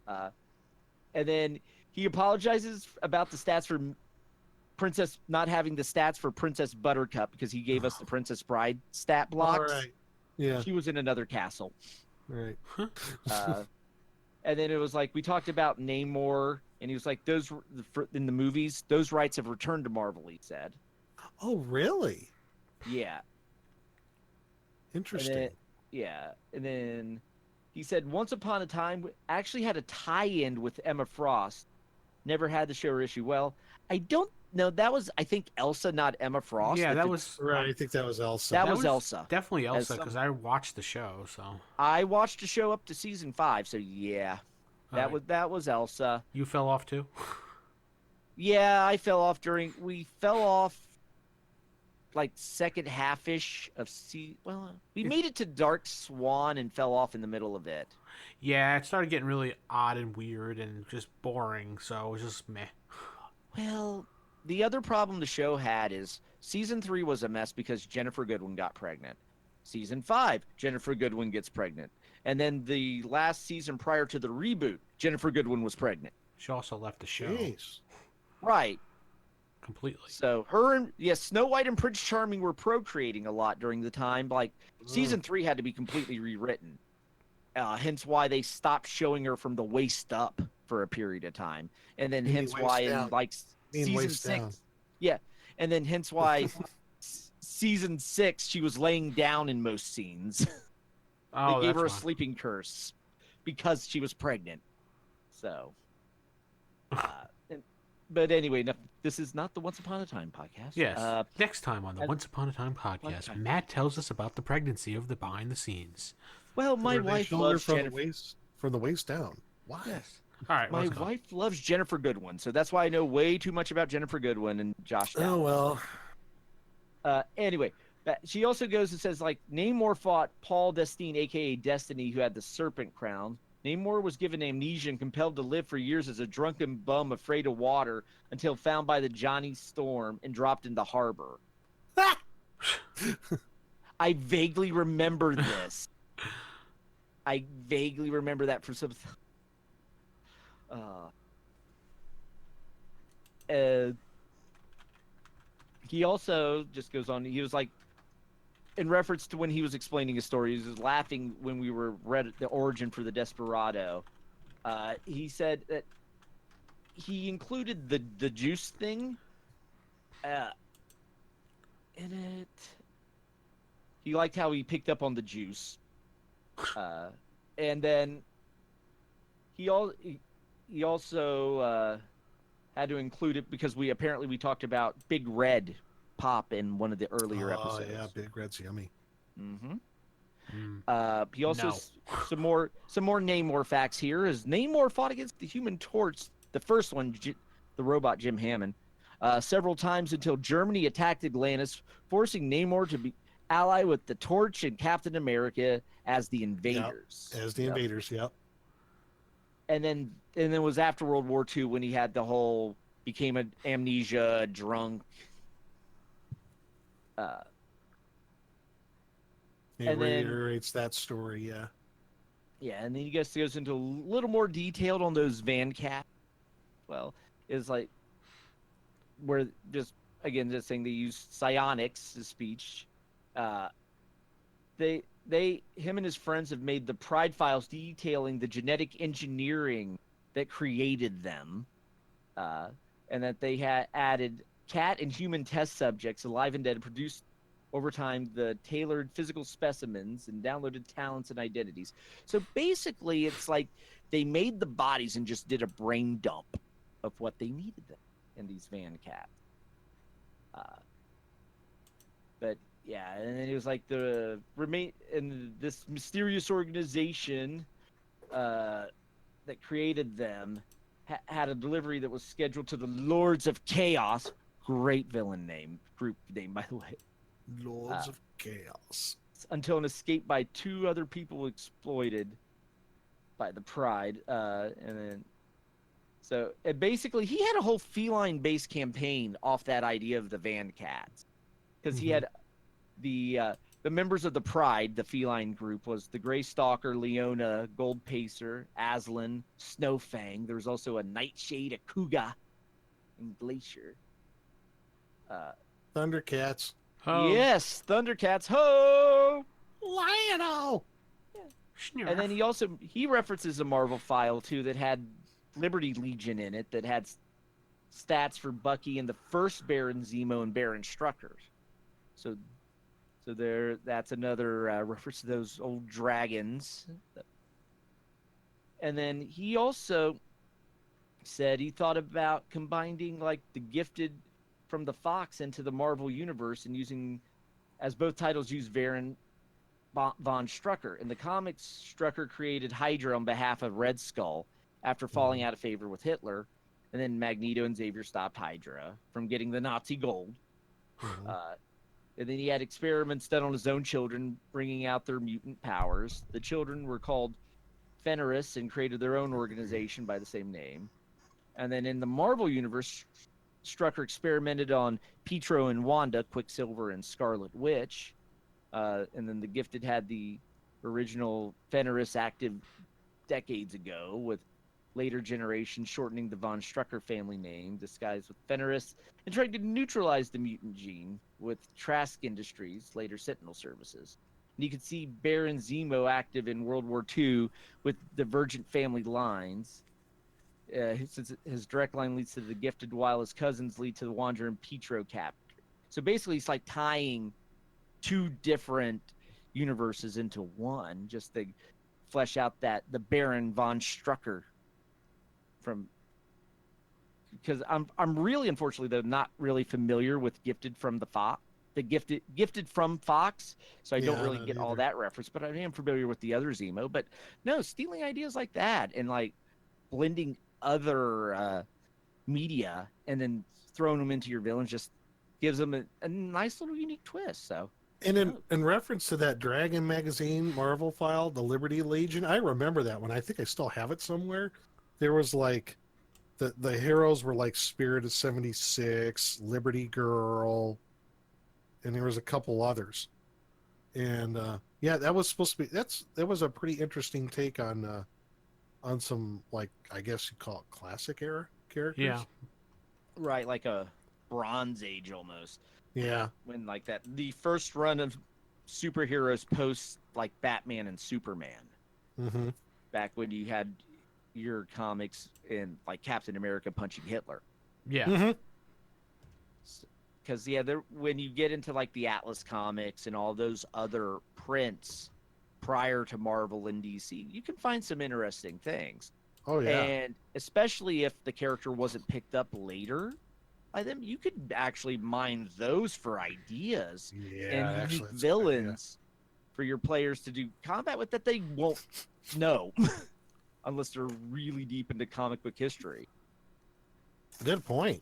And then he apologizes about the stats for Princess not having the stats for Princess Buttercup because he gave us the Princess Bride stat blocks. All right. Yeah. She was in another castle. Right. And then it was like we talked about Namor, and he was like, "Those in the movies, those rights have returned to Marvel." He said. Oh, really? Yeah. Interesting. And then he said, "Once Upon a Time actually had a tie-in with Emma Frost. Never had the show or issue." Well, I don't know. That was, I think, Elsa, not Emma Frost. Yeah, that was right. I think that was Elsa. That was Elsa. Definitely Elsa, because I watched the show. So I watched the show up to season 5. So yeah, that was Elsa. You fell off too. Yeah, I fell off we fell off like second half-ish of we made it to Dark Swan and fell off in the middle of it. Yeah, it started getting really odd and weird and just boring, so it was just meh. Well, the other problem the show had is season 3 was a mess because Jennifer Goodwin got pregnant. Season 5, Jennifer Goodwin gets pregnant. And then the last season prior to the reboot, Jennifer Goodwin was pregnant. She also left the show. Jeez. Right. Completely. So Snow White and Prince Charming were procreating a lot during the time. Like season 3 had to be completely rewritten. hence why they stopped showing her from the waist up for a period of time, and then You mean hence waist why down. in like season waist 6, down. yeah, and then hence why season 6 she was laying down in most scenes. Oh, They gave her a that's why. sleeping curse because she was pregnant. So, but anyway, no, this is not the Once Upon a Time podcast. Yes. Next time on the and- Once Upon a Time podcast, Matt tells us about the pregnancy of the behind the scenes. Well, my Where they wife shoulder loves from Jennifer. the waist down. Why? Yes. All right, My let's go. wife loves Jennifer Goodwin, so that's why I know way too much about Jennifer Goodwin and Josh Dowd. Oh well. Anyway, she also goes and says, like, Namor fought Paul Destine, a.k.a. Destiny, who had the Serpent Crown. Namor was given amnesia and compelled to live for years as a drunken bum afraid of water until found by the Johnny Storm and dropped in the harbor. I vaguely remember this. I vaguely remember that from some... he also just goes on, he was like, in reference to when he was explaining his story, he was laughing when we were read the origin for the Desperado. He said that he included the juice thing in it. He liked how he picked up on the juice. And then he also had to include it because we talked about Big Red Pop in one of the earlier episodes. Oh yeah, Big Red's yummy. Mm-hmm. He also some more Namor facts here. Is Namor fought against the Human Torch, the first one, the robot Jim Hammond, several times until Germany attacked Atlantis, forcing Namor to be allied with the Torch and Captain America as the invaders. Yep. As the invaders, yep. And then it was after World War II when he had the whole became an amnesia drunk. He and then- reiterates that story, yeah. Yeah, and then he goes into a little more detailed on those Van Cat. Well, is like where just saying they use psionics as speech. Him and his friends have made the Pride files detailing the genetic engineering that created them, and that they had added cat and human test subjects, alive and dead, produced over time the tailored physical specimens and downloaded talents and identities. So basically, it's like they made the bodies and just did a brain dump of what they needed them in these Van Cats. But yeah, and then it was like this mysterious organization that created them had a delivery that was scheduled to the Lords of Chaos. Great villain group name, by the way. Lords of Chaos. Until an escape by 2 other people exploited by the Pride, and then basically he had a whole feline-based campaign off that idea of the Van Cats, because he had the members of the Pride, the feline group, was the Gray Stalker, Leona, Gold Pacer, Aslan, Snowfang. There was also a Nightshade, a Kuga, and Glacier. Thundercats. Oh. Yes, Thundercats, ho! Lionel! And then he references a Marvel file too that had Liberty Legion in it, that had stats for Bucky and the first Baron Zemo and Baron Strucker. So that's another reference to those old dragons. And then he also said he thought about combining like the Gifted from the Fox into the Marvel universe and using, as both titles use Baron von Strucker. In the comics, Strucker created Hydra on behalf of Red Skull after falling out of favor with Hitler, and then Magneto and Xavier stopped Hydra from getting the Nazi gold. And then he had experiments done on his own children, bringing out their mutant powers. The children were called Fenris and created their own organization by the same name. And then in the Marvel universe, Strucker experimented on Pietro and Wanda, Quicksilver and Scarlet Witch. And then the Gifted had the original Fenris active decades ago, with later generations shortening the von Strucker family name, disguised with Fenris, and trying to neutralize the mutant gene with Trask Industries, later Sentinel Services. And you can see Baron Zemo active in World War II with divergent family lines. His direct line leads to the Gifted, while his cousins lead to the Wanderer and Petro Cap. So basically, it's like tying two different universes into one, just to flesh out the Baron von Strucker from. Because I'm really, unfortunately, though, not really familiar with Gifted from the Gifted from Fox, so I don't really get all that reference. But I am familiar with the other Zemo. But no, stealing ideas like that and like blending other media and then throwing them into your villains just gives them a nice little unique twist. So, and in reference to that Dragon magazine Marvel file, the Liberty Legion, I remember that one. I think I still have it somewhere. There was like the heroes were like Spirit of 76, Liberty Girl, and there was a couple others. And yeah, that was supposed to be that was a pretty interesting take on some, like, I guess you call it classic era characters. Yeah. Right, like a Bronze Age almost. Yeah. When like the first run of superheroes post like Batman and Superman. Mm-hmm. Back when you had your comics in like Captain America punching Hitler. Yeah. Mm-hmm. Because when you get into like the Atlas comics and all those other prints prior to Marvel and DC, you can find some interesting things. Oh yeah. And especially if the character wasn't picked up later by them, you could actually mine those for ideas and unique villains for your players to do combat with that they won't know unless they're really deep into comic book history. Good point.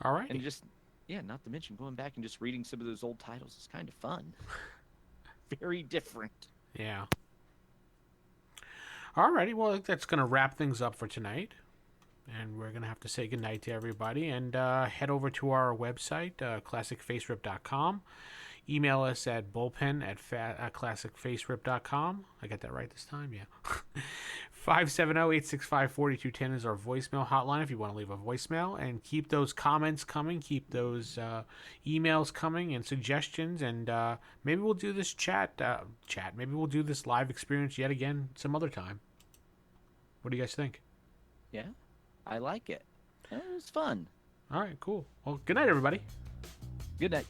All right. And just, not to mention going back and just reading some of those old titles is kind of fun. Very different. Yeah. Alrighty, well, that's going to wrap things up for tonight. And we're going to have to say goodnight to everybody and head over to our website, classicfaserip.com. Email us at bullpen@classicfaserip.com. I got that right this time? Yeah. 570-865-4210 is our voicemail hotline if you want to leave a voicemail. And keep those comments coming. Keep those emails coming and suggestions. And maybe we'll do this chat. Maybe we'll do this live experience yet again some other time. What do you guys think? Yeah, I like it. It was fun. All right, cool. Well, good night, everybody. Good night.